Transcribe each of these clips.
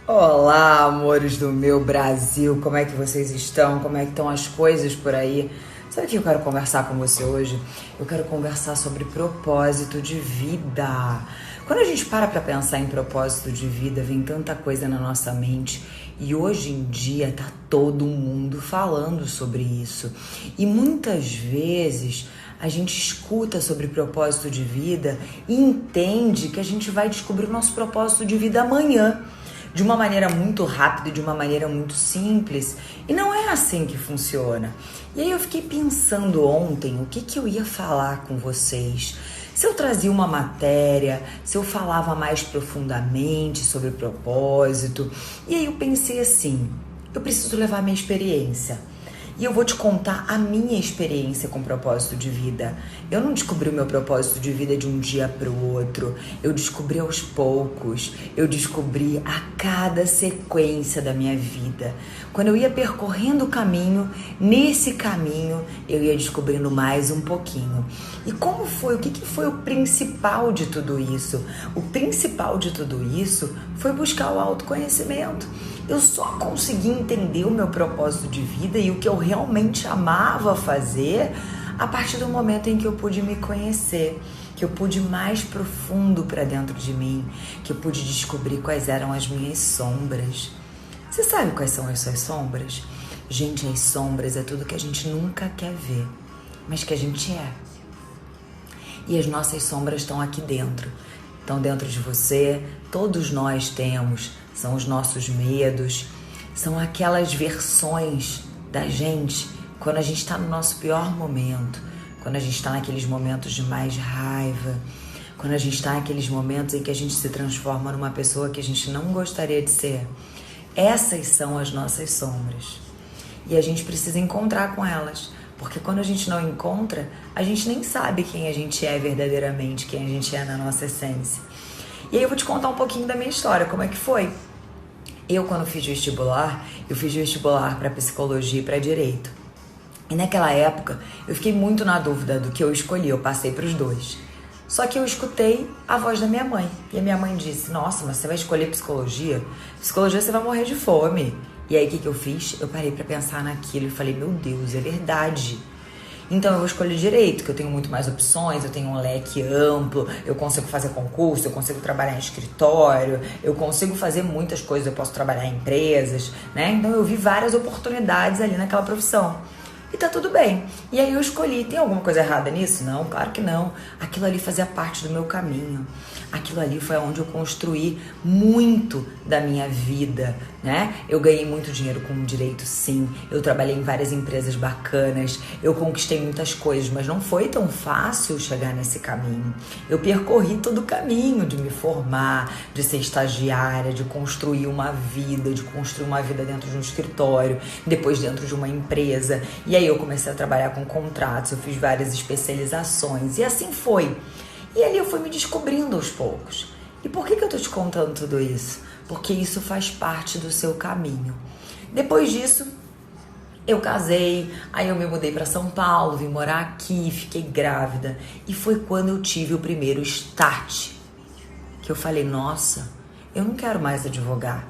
Olá, amores do meu Brasil, como é que vocês estão? Como é que estão as coisas por aí? Sabe o que eu quero conversar com você hoje? Eu quero conversar sobre propósito de vida. Quando a gente para pensar em propósito de vida, vem tanta coisa na nossa mente e hoje em dia tá todo mundo falando sobre isso. E muitas vezes a gente escuta sobre propósito de vida e entende que a gente vai descobrir o nosso propósito de vida amanhã, de uma maneira muito rápida, de uma maneira muito simples. E não é assim que funciona. E aí eu fiquei pensando ontem o que eu ia falar com vocês. Se eu trazia uma matéria, se eu falava mais profundamente sobre propósito. E aí eu pensei assim, eu preciso levar a minha experiência. E eu vou te contar a minha experiência com propósito de vida. Eu não descobri o meu propósito de vida de um dia para o outro. Eu descobri aos poucos. Eu descobri a cada sequência da minha vida. Quando eu ia percorrendo o caminho, nesse caminho eu ia descobrindo mais um pouquinho. E como foi? O que foi o principal de tudo isso? O principal de tudo isso foi buscar o autoconhecimento. Eu só consegui entender o meu propósito de vida e o que eu realmente amava fazer a partir do momento em que eu pude me conhecer, que eu pude ir mais profundo para dentro de mim, que eu pude descobrir quais eram as minhas sombras. Você sabe quais são as suas sombras? Gente, as sombras é tudo que a gente nunca quer ver, mas que a gente é. E as nossas sombras estão aqui dentro. Estão dentro de você, todos nós temos, são os nossos medos, são aquelas versões da gente quando a gente está no nosso pior momento, quando a gente está naqueles momentos de mais raiva, quando a gente está naqueles momentos em que a gente se transforma numa pessoa que a gente não gostaria de ser. Essas são as nossas sombras e a gente precisa encontrar com elas. Porque quando a gente não encontra, a gente nem sabe quem a gente é verdadeiramente, quem a gente é na nossa essência. E aí eu vou te contar um pouquinho da minha história, como é que foi. Eu, quando fiz vestibular, eu fiz vestibular para psicologia e para direito. E naquela época, eu fiquei muito na dúvida do que eu escolhi, eu passei para os dois. Só que eu escutei a voz da minha mãe. E a minha mãe disse, nossa, mas você vai escolher psicologia? Psicologia você vai morrer de fome. E aí, o que eu fiz? Eu parei pra pensar naquilo e falei, meu Deus, é verdade. Então, eu vou escolher direito, que eu tenho muito mais opções, eu tenho um leque amplo, eu consigo fazer concurso, eu consigo trabalhar em escritório, eu consigo fazer muitas coisas, eu posso trabalhar em empresas, né? Então, eu vi várias oportunidades ali naquela profissão. E tá tudo bem. E aí eu escolhi. Tem alguma coisa errada nisso? Não, claro que não. Aquilo ali fazia parte do meu caminho. Aquilo ali foi onde eu construí muito da minha vida, né? Eu ganhei muito dinheiro com direito, sim. Eu trabalhei em várias empresas bacanas. Eu conquistei muitas coisas, mas não foi tão fácil chegar nesse caminho. Eu percorri todo o caminho de me formar, de ser estagiária, de construir uma vida, dentro de um escritório, depois dentro de uma empresa. E aí eu comecei a trabalhar com contratos, eu fiz várias especializações e assim foi. E ali eu fui me descobrindo aos poucos. E por que eu tô te contando tudo isso? Porque isso faz parte do seu caminho. Depois disso, eu casei, aí eu me mudei para São Paulo, vim morar aqui, fiquei grávida. E foi quando eu tive o primeiro start, que eu falei, nossa, eu não quero mais advogar.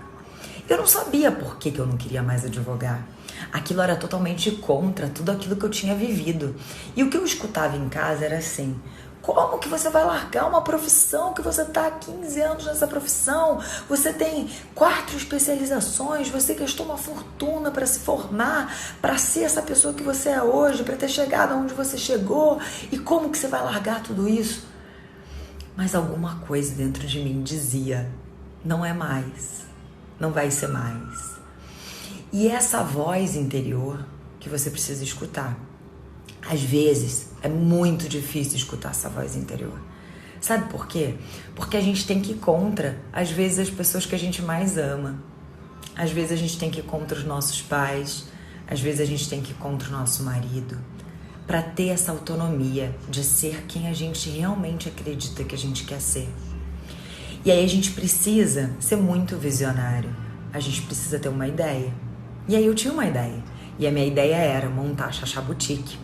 Eu não sabia por que eu não queria mais advogar. Aquilo era totalmente contra tudo aquilo que eu tinha vivido. E o que eu escutava em casa era assim, como que você vai largar uma profissão que você está há 15 anos nessa profissão? Você tem 4 especializações, você gastou uma fortuna para se formar, para ser essa pessoa que você é hoje, para ter chegado onde você chegou. E como que você vai largar tudo isso? Mas alguma coisa dentro de mim dizia, não é mais, não vai ser mais. E essa voz interior que você precisa escutar. Às vezes é muito difícil escutar essa voz interior. Sabe por quê? Porque a gente tem que ir contra, às vezes, as pessoas que a gente mais ama. Às vezes a gente tem que ir contra os nossos pais. Às vezes a gente tem que ir contra o nosso marido. Para ter essa autonomia de ser quem a gente realmente acredita que a gente quer ser. E aí a gente precisa ser muito visionário. A gente precisa ter uma ideia. E aí eu tinha uma ideia. E a minha ideia era montar a Xaxá Boutique.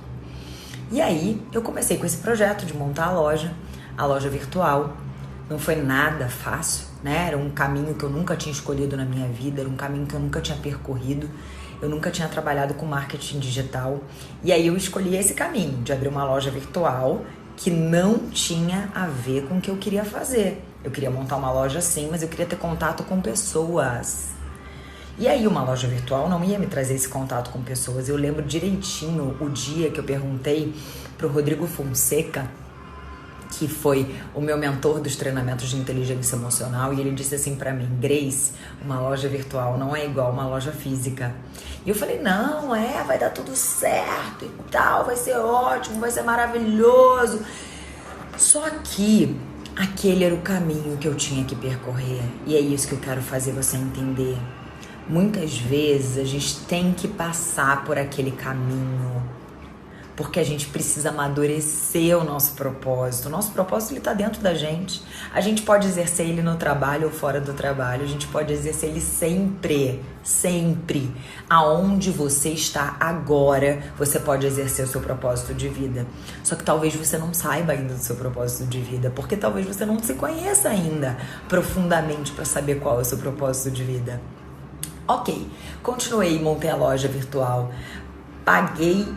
E aí eu comecei com esse projeto de montar a loja virtual. Não foi nada fácil, né? Era um caminho que eu nunca tinha escolhido na minha vida, era um caminho que eu nunca tinha percorrido. Eu nunca tinha trabalhado com marketing digital. E aí eu escolhi esse caminho de abrir uma loja virtual que não tinha a ver com o que eu queria fazer. Eu queria montar uma loja sim, mas eu queria ter contato com pessoas. E aí uma loja virtual não ia me trazer esse contato com pessoas. Eu lembro direitinho o dia que eu perguntei pro Rodrigo Fonseca, que foi o meu mentor dos treinamentos de inteligência emocional, e ele disse assim pra mim: Grace, uma loja virtual não é igual uma loja física. E eu falei: não, vai dar tudo certo e tal, vai ser ótimo, vai ser maravilhoso. Só que aquele era o caminho que eu tinha que percorrer, e é isso que eu quero fazer você entender. Muitas vezes a gente tem que passar por aquele caminho, porque a gente precisa amadurecer o nosso propósito. O nosso propósito, ele tá dentro da gente. A gente pode exercer ele no trabalho ou fora do trabalho. A gente pode exercer ele sempre, sempre. Aonde você está agora, você pode exercer o seu propósito de vida. Só que talvez você não saiba ainda do seu propósito de vida, porque talvez você não se conheça ainda profundamente para saber qual é o seu propósito de vida. Ok, continuei, montei a loja virtual. Paguei,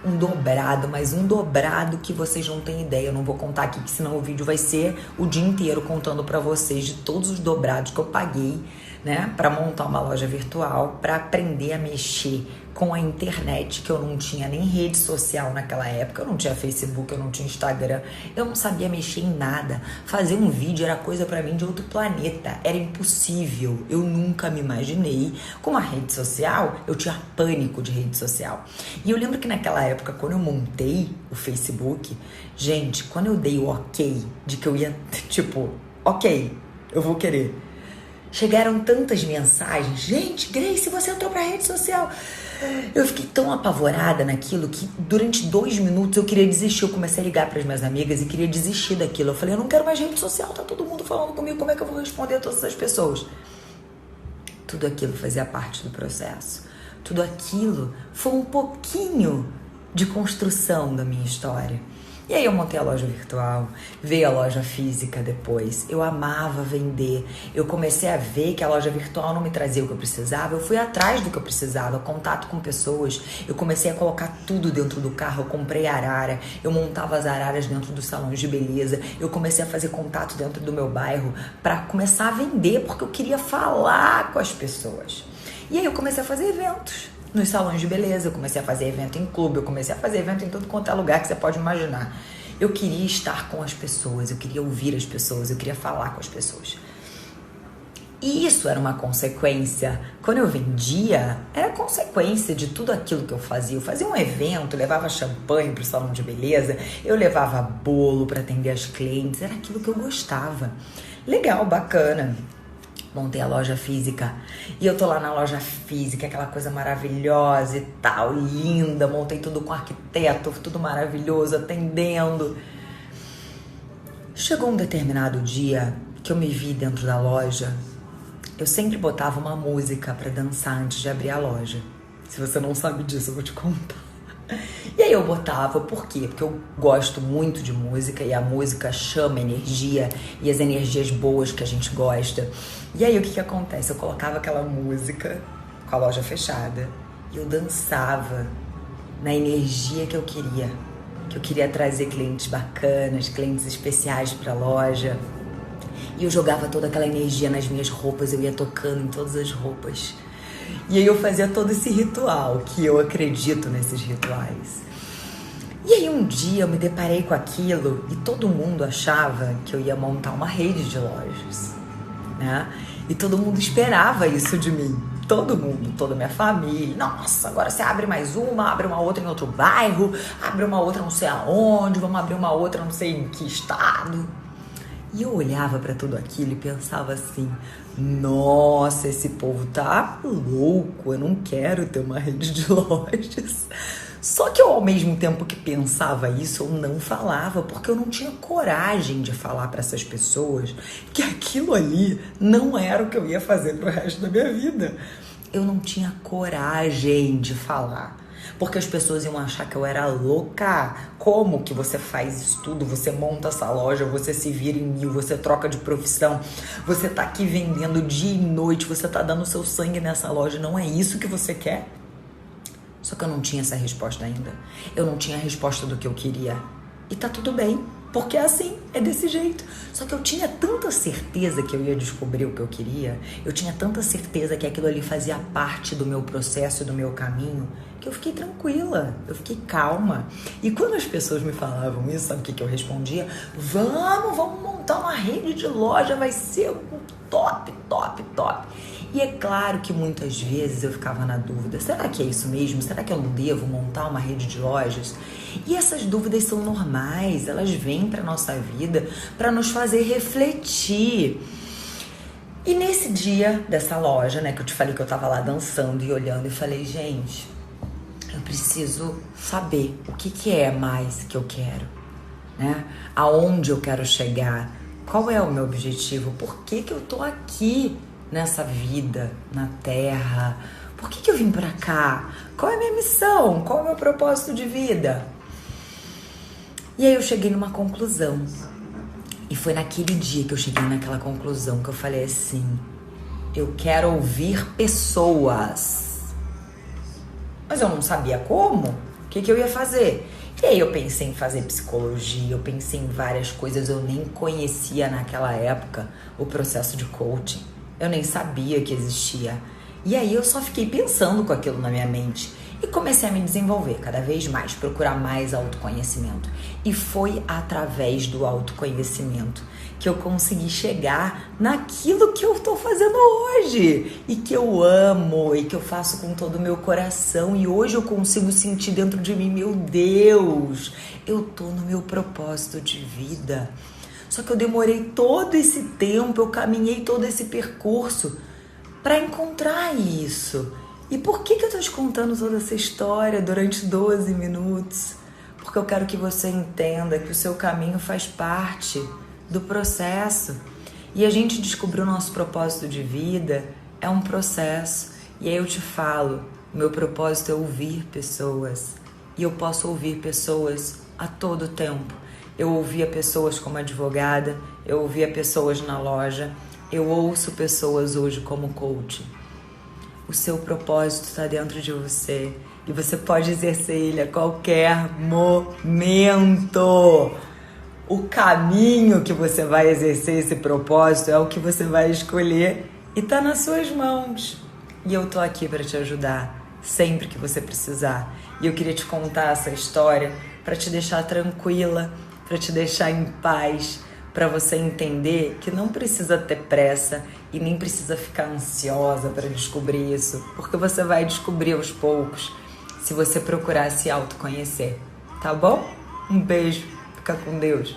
um dobrado, mas um dobrado que vocês não têm ideia. Eu não vou contar aqui, que senão o vídeo vai ser o dia inteiro contando pra vocês de todos os dobrados que eu paguei, né, pra montar uma loja virtual, pra aprender a mexer com a internet, que eu não tinha nem rede social naquela época, eu não tinha Facebook, eu não tinha Instagram, eu não sabia mexer em nada. Fazer um vídeo era coisa pra mim de outro planeta, era impossível. Eu nunca me imaginei com uma rede social, eu tinha pânico de rede social. E eu lembro que naquela época, quando eu montei o Facebook, gente, quando eu dei o ok, de que eu ia, tipo, ok, eu vou querer, chegaram tantas mensagens: gente, Grace, você entrou pra rede social. Eu fiquei tão apavorada naquilo que durante 2 minutos eu queria desistir. Eu comecei a ligar para as minhas amigas e queria desistir daquilo. Eu falei: eu não quero mais rede social, tá todo mundo falando comigo, como é que eu vou responder a todas essas pessoas? Tudo aquilo fazia parte do processo. Tudo aquilo foi um pouquinho de construção da minha história. E aí eu montei a loja virtual, veio a loja física depois. Eu amava vender. Eu comecei a ver que a loja virtual não me trazia o que eu precisava. Eu fui atrás do que eu precisava, contato com pessoas. Eu comecei a colocar tudo dentro do carro. Eu comprei arara, eu montava as araras dentro dos salões de beleza. Eu comecei a fazer contato dentro do meu bairro para começar a vender, porque eu queria falar com as pessoas. E aí eu comecei a fazer eventos nos salões de beleza, eu comecei a fazer evento em clube, eu comecei a fazer evento em tudo quanto é lugar que você pode imaginar. Eu queria estar com as pessoas, eu queria ouvir as pessoas, eu queria falar com as pessoas. E isso era uma consequência. Quando eu vendia, era consequência de tudo aquilo que eu fazia. Eu fazia um evento, levava champanhe para o salão de beleza, eu levava bolo para atender as clientes, era aquilo que eu gostava. Legal, bacana. Montei a loja física e eu tô lá na loja física, aquela coisa maravilhosa e tal, linda, montei tudo com arquiteto, tudo maravilhoso, atendendo. Chegou um determinado dia que eu me vi dentro da loja. Eu sempre botava uma música pra dançar antes de abrir a loja. Se você não sabe disso, eu vou te contar. E aí eu botava, por quê? Porque eu gosto muito de música e a música chama energia e as energias boas que a gente gosta. E aí o que acontece? Eu colocava aquela música com a loja fechada e eu dançava na energia que eu queria trazer clientes bacanas, clientes especiais pra loja. E eu jogava toda aquela energia nas minhas roupas, eu ia tocando em todas as roupas. E aí eu fazia todo esse ritual, que eu acredito nesses rituais. E aí um dia eu me deparei com aquilo e todo mundo achava que eu ia montar uma rede de lojas, né? E todo mundo esperava isso de mim. Todo mundo, toda a minha família. Nossa, agora você abre mais uma, abre uma outra em outro bairro, abre uma outra não sei aonde, vamos abrir uma outra não sei em que estado. E eu olhava pra tudo aquilo e pensava assim: nossa, esse povo tá louco, eu não quero ter uma rede de lojas. Só que eu, ao mesmo tempo que pensava isso, eu não falava, porque eu não tinha coragem de falar pra essas pessoas que aquilo ali não era o que eu ia fazer pro resto da minha vida. Eu não tinha coragem de falar. Porque as pessoas iam achar que eu era louca. Como que você faz isso tudo? Você monta essa loja, você se vira em mil, você troca de profissão, você tá aqui vendendo dia e noite, você tá dando seu sangue nessa loja. Não é isso que você quer? Só que eu não tinha essa resposta ainda. Eu não tinha a resposta do que eu queria. E tá tudo bem, porque é assim, é desse jeito. Só que eu tinha tanta certeza que eu ia descobrir o que eu queria, eu tinha tanta certeza que aquilo ali fazia parte do meu processo, do meu caminho, que eu fiquei tranquila, eu fiquei calma. E quando as pessoas me falavam isso, sabe o que eu respondia? Vamos montar uma rede de loja, vai ser um top, top, top. E é claro que muitas vezes eu ficava na dúvida, será que é isso mesmo? Será que eu não devo montar uma rede de lojas? E essas dúvidas são normais, elas vêm para nossa vida para nos fazer refletir. E nesse dia dessa loja, né, que eu te falei que eu tava lá dançando e olhando, e falei, gente, eu preciso saber o que é mais que eu quero, né? Aonde eu quero chegar? Qual é o meu objetivo? Por que eu tô aqui nessa vida, na Terra? Por que eu vim pra cá? Qual é a minha missão? Qual é o meu propósito de vida? E aí eu cheguei numa conclusão. E foi naquele dia que eu cheguei naquela conclusão que eu falei assim, eu quero ouvir pessoas. Mas eu não sabia como, o que eu ia fazer. E aí eu pensei em fazer psicologia, eu pensei em várias coisas, eu nem conhecia naquela época o processo de coaching. Eu nem sabia que existia. E aí eu só fiquei pensando com aquilo na minha mente. E comecei a me desenvolver cada vez mais, procurar mais autoconhecimento. E foi através do autoconhecimento que eu consegui chegar naquilo que eu tô fazendo hoje. E que eu amo, e que eu faço com todo o meu coração. E hoje eu consigo sentir dentro de mim, meu Deus, eu tô no meu propósito de vida. Só que eu demorei todo esse tempo, eu caminhei todo esse percurso para encontrar isso. E por que eu tô te contando toda essa história durante 12 minutos? Porque eu quero que você entenda que o seu caminho faz parte do processo. E a gente descobrir o nosso propósito de vida é um processo. E aí eu te falo, o meu propósito é ouvir pessoas. E eu posso ouvir pessoas a todo tempo. Eu ouvia pessoas como advogada, eu ouvia pessoas na loja, eu ouço pessoas hoje como coach. O seu propósito está dentro de você e você pode exercer ele a qualquer momento. O caminho que você vai exercer esse propósito é o que você vai escolher e está nas suas mãos. E eu tô aqui para te ajudar sempre que você precisar. E eu queria te contar essa história para te deixar tranquila, para te deixar em paz, para você entender que não precisa ter pressa e nem precisa ficar ansiosa para descobrir isso, porque você vai descobrir aos poucos se você procurar se autoconhecer, tá bom? Um beijo, fica com Deus.